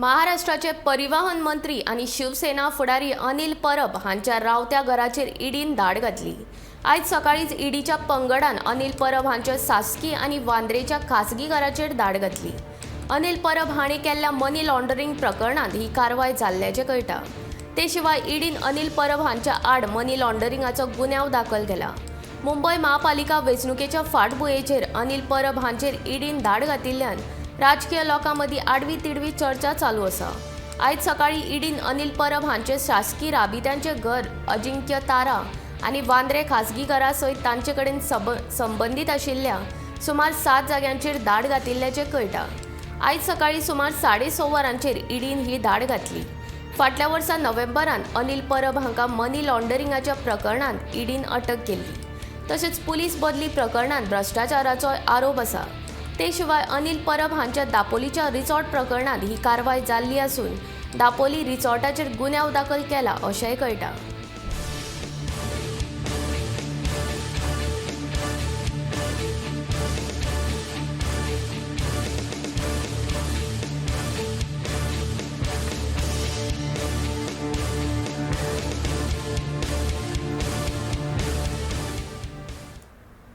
महाराष्ट्राचे परिवहन मंत्री आणि शिवसेना फुडारी अनिल परब हांच्या रावत्या घराचेर ईडीन धाड घातली। आज सकाळीच ईडीच्या पंगडान अनिल परब हांच्या सासकी आणि वांद्रेच्या खासगी घराचेर धाड घातली। अनिल परब हांणी केल्ल्या मनी लॉन्ड्रिंग प्रकरणात ही कारवाय जाल्ल्याचें कळटा। ते शिवाय ईडीन अनिल परब हांच्या आड मनी लॉन्ड्रिंगाचो गुन्यांव दाखल केला। मुंबई महापालिका वेंचणुकेच्या फाटभुंयेचेर अनिल परब हांचेर ईडीन धाड घातिल्ल्यान राजकीय लोकांमदी आडवी तिडवी चर्चा चालू आसा। आज सकाळी ईडीन अनिल परब हांचे शासकीय राबित्यांचे घर अजिंक्य तारा आणि वांद्रे खासगी घरा सयत तांचे कडेन संबंधित आशिल्ल्या सुमार 7 जाग्यांचेर धाड घातिल्ल्याचें कळटा। आज सकाळी सुमार 6:30 वरांचेर ईडीन ही धाड घातली। फाटल्या वर्सा नोव्हेंबरांत अनिल परब हांकां मनी लॉन्ड्रिंगाच्या प्रकरणांत ईडीन अटक केल्ली। तशेंच पुलीस बदली प्रकरणांत भ्रष्टाचाराचो आरोप आसा। ते शिवाय अनिल परब हांच्या दापोलीच्या रिसॉर्ट प्रकरणात ही कारवाय जाल्ली असून दापोली रिसॉर्टाचेर गुन्यांव दाखल केला अशेंय कळटा।